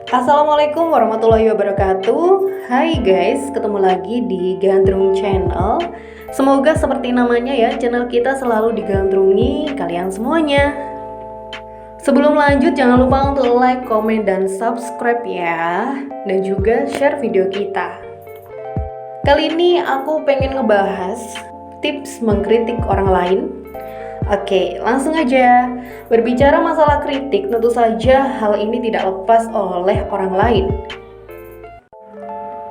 Assalamualaikum warahmatullahi wabarakatuh. Hai guys, ketemu lagi di Gandrung Channel. Semoga seperti namanya ya, channel kita selalu digandrungi kalian semuanya. Sebelum lanjut, jangan lupa untuk like, komen, dan subscribe ya. Dan juga share video kita. Kali ini aku pengen ngebahas tips mengkritik orang lain. Oke, langsung aja. Berbicara masalah kritik, tentu saja hal ini tidak lepas oleh orang lain.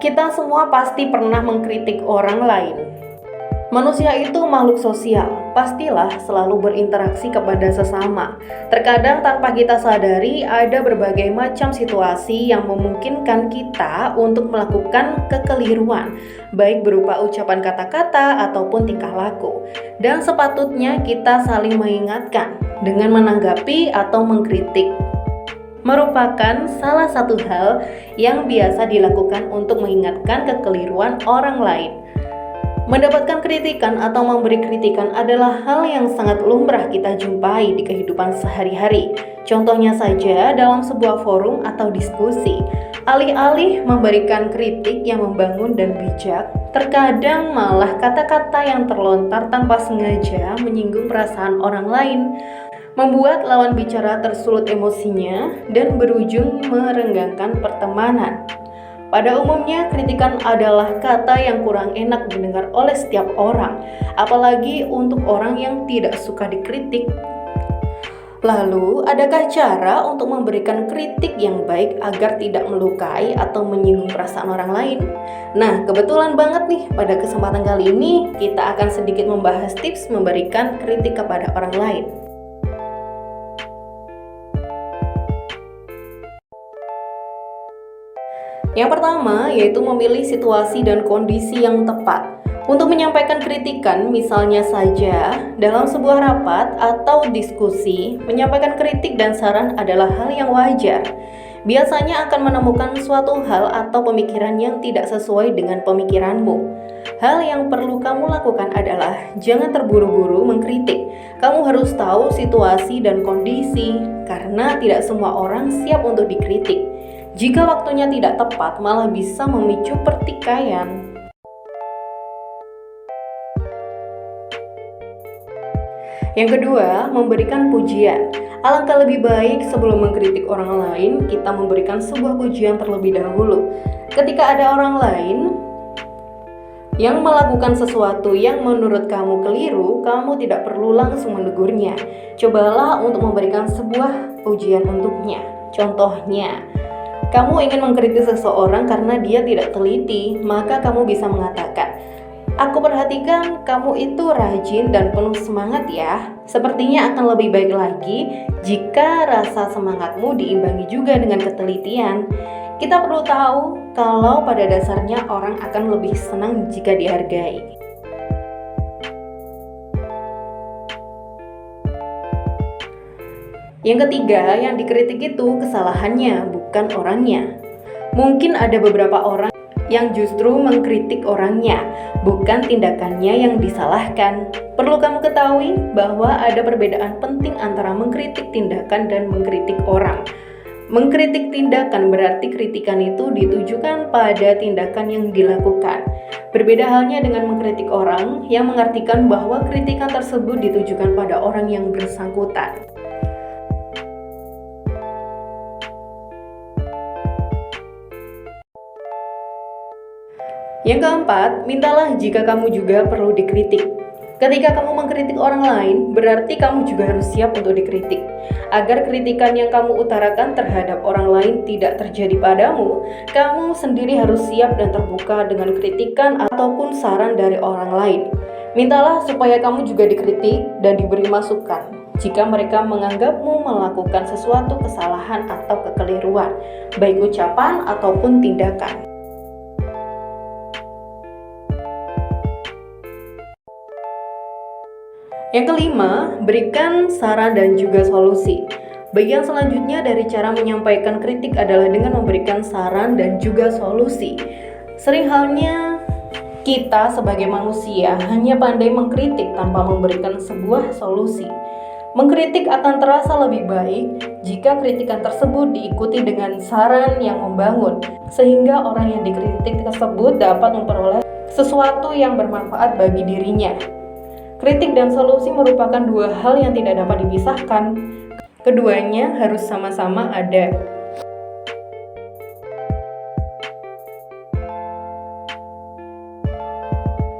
Kita semua pasti pernah mengkritik orang lain. Manusia itu makhluk sosial, pastilah selalu berinteraksi kepada sesama. Terkadang tanpa kita sadari ada berbagai macam situasi yang memungkinkan kita untuk melakukan kekeliruan, baik berupa ucapan kata-kata ataupun tingkah laku. Dan sepatutnya kita saling mengingatkan dengan menanggapi atau mengkritik. Merupakan salah satu hal yang biasa dilakukan untuk mengingatkan kekeliruan orang lain. Mendapatkan kritikan atau memberi kritikan adalah hal yang sangat lumrah kita jumpai di kehidupan sehari-hari. Contohnya saja dalam sebuah forum atau diskusi. Alih-alih memberikan kritik yang membangun dan bijak, terkadang malah kata-kata yang terlontar tanpa sengaja menyinggung perasaan orang lain, membuat lawan bicara tersulut emosinya dan berujung merenggangkan pertemanan. Pada umumnya, kritikan adalah kata yang kurang enak didengar oleh setiap orang, apalagi untuk orang yang tidak suka dikritik. Lalu, adakah cara untuk memberikan kritik yang baik agar tidak melukai atau menyinggung perasaan orang lain? Nah, kebetulan banget nih, pada kesempatan kali ini kita akan sedikit membahas tips memberikan kritik kepada orang lain. Yang pertama, yaitu memilih situasi dan kondisi yang tepat. Untuk menyampaikan kritikan, misalnya saja dalam sebuah rapat atau diskusi, menyampaikan kritik dan saran adalah hal yang wajar. Biasanya akan menemukan suatu hal atau pemikiran yang tidak sesuai dengan pemikiranmu. Hal yang perlu kamu lakukan adalah jangan terburu-buru mengkritik. Kamu harus tahu situasi dan kondisi, karena tidak semua orang siap untuk dikritik. Jika waktunya tidak tepat, malah bisa memicu pertikaian. Yang kedua, memberikan pujian. Alangkah lebih baik sebelum mengkritik orang lain, kita memberikan sebuah pujian terlebih dahulu. Ketika ada orang lain yang melakukan sesuatu yang menurut kamu keliru, kamu tidak perlu langsung menegurnya. Cobalah untuk memberikan sebuah pujian untuknya. Contohnya, kamu ingin mengkritik seseorang karena dia tidak teliti, maka kamu bisa mengatakan, "Aku perhatikan kamu itu rajin dan penuh semangat ya. Sepertinya akan lebih baik lagi jika rasa semangatmu diimbangi juga dengan ketelitian." Kita perlu tahu kalau pada dasarnya orang akan lebih senang jika dihargai. Yang ketiga, yang dikritik itu kesalahannya, bukan orangnya. Mungkin ada beberapa orang yang justru mengkritik orangnya, bukan tindakannya yang disalahkan. Perlu kamu ketahui bahwa ada perbedaan penting antara mengkritik tindakan dan mengkritik orang. Mengkritik tindakan berarti kritikan itu ditujukan pada tindakan yang dilakukan. Berbeda halnya dengan mengkritik orang yang mengartikan bahwa kritikan tersebut ditujukan pada orang yang bersangkutan. Yang keempat, mintalah jika kamu juga perlu dikritik. Ketika kamu mengkritik orang lain, berarti kamu juga harus siap untuk dikritik. Agar kritikan yang kamu utarakan terhadap orang lain tidak terjadi padamu, kamu sendiri harus siap dan terbuka dengan kritikan ataupun saran dari orang lain. Mintalah supaya kamu juga dikritik dan diberi masukan jika mereka menganggapmu melakukan sesuatu kesalahan atau kekeliruan, baik ucapan ataupun tindakan. Yang kelima, berikan saran dan juga solusi. Bagian selanjutnya dari cara menyampaikan kritik adalah dengan memberikan saran dan juga solusi. Sering halnya kita sebagai manusia hanya pandai mengkritik tanpa memberikan sebuah solusi. Mengkritik akan terasa lebih baik jika kritikan tersebut diikuti dengan saran yang membangun, sehingga orang yang dikritik tersebut dapat memperoleh sesuatu yang bermanfaat bagi dirinya. Kritik dan solusi merupakan dua hal yang tidak dapat dipisahkan. Keduanya harus sama-sama ada.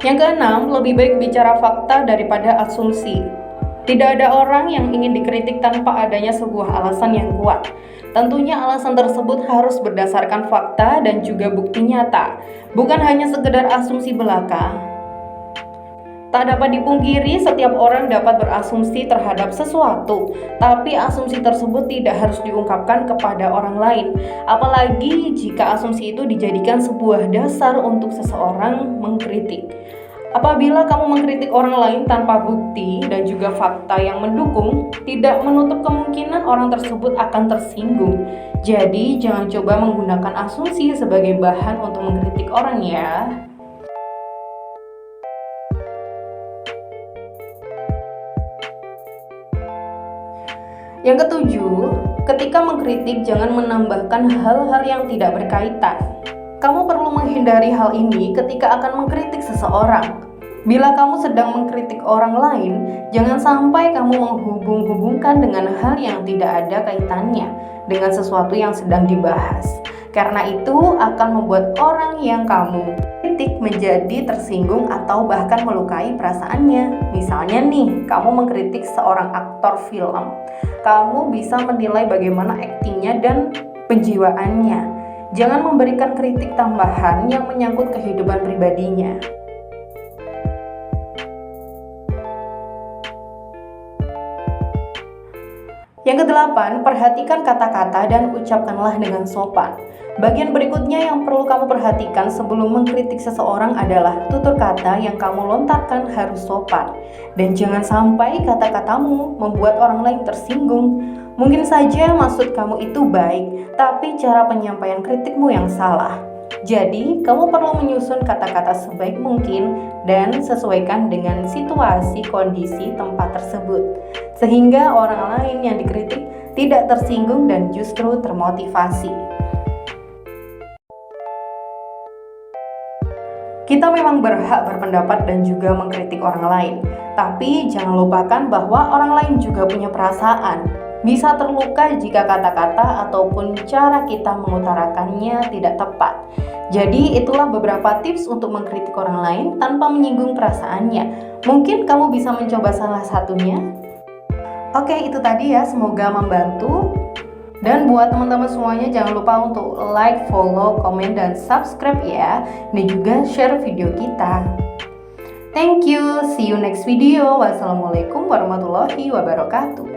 Yang keenam, lebih baik bicara fakta daripada asumsi. Tidak ada orang yang ingin dikritik tanpa adanya sebuah alasan yang kuat. Tentunya alasan tersebut harus berdasarkan fakta dan juga bukti nyata, bukan hanya sekedar asumsi belaka. Tak dapat dipungkiri, setiap orang dapat berasumsi terhadap sesuatu, tapi asumsi tersebut tidak harus diungkapkan kepada orang lain, apalagi jika asumsi itu dijadikan sebuah dasar untuk seseorang mengkritik. Apabila kamu mengkritik orang lain tanpa bukti dan juga fakta yang mendukung, tidak menutup kemungkinan orang tersebut akan tersinggung. Jadi, jangan coba menggunakan asumsi sebagai bahan untuk mengkritik orang ya. Yang ketujuh, ketika mengkritik jangan menambahkan hal-hal yang tidak berkaitan. Kamu perlu menghindari hal ini ketika akan mengkritik seseorang. Bila kamu sedang mengkritik orang lain, jangan sampai kamu menghubung-hubungkan dengan hal yang tidak ada kaitannya dengan sesuatu yang sedang dibahas. Karena itu akan membuat orang yang kamu kritik menjadi tersinggung atau bahkan melukai perasaannya. Misalnya nih, kamu mengkritik seorang aktor film. Kamu bisa menilai bagaimana aktingnya dan penjiwaannya. Jangan memberikan kritik tambahan yang menyangkut kehidupan pribadinya. Yang kedelapan, perhatikan kata-kata dan ucapkanlah dengan sopan. Bagian berikutnya yang perlu kamu perhatikan sebelum mengkritik seseorang adalah tutur kata yang kamu lontarkan harus sopan. Dan jangan sampai kata-katamu membuat orang lain tersinggung. Mungkin saja maksud kamu itu baik, tapi cara penyampaian kritikmu yang salah. Jadi, kamu perlu menyusun kata-kata sebaik mungkin dan sesuaikan dengan situasi kondisi tempat tersebut, sehingga orang lain yang dikritik tidak tersinggung dan justru termotivasi. Kita memang berhak berpendapat dan juga mengkritik orang lain, tapi jangan lupakan bahwa orang lain juga punya perasaan. Bisa terluka jika kata-kata ataupun cara kita mengutarakannya tidak tepat. Jadi itulah beberapa tips untuk mengkritik orang lain tanpa menyinggung perasaannya. Mungkin kamu bisa mencoba salah satunya. Oke, itu tadi ya, semoga membantu. Dan buat teman-teman semuanya jangan lupa untuk like, follow, komen, dan subscribe ya. Dan juga share video kita. Thank you, see you next video. Wassalamualaikum warahmatullahi wabarakatuh.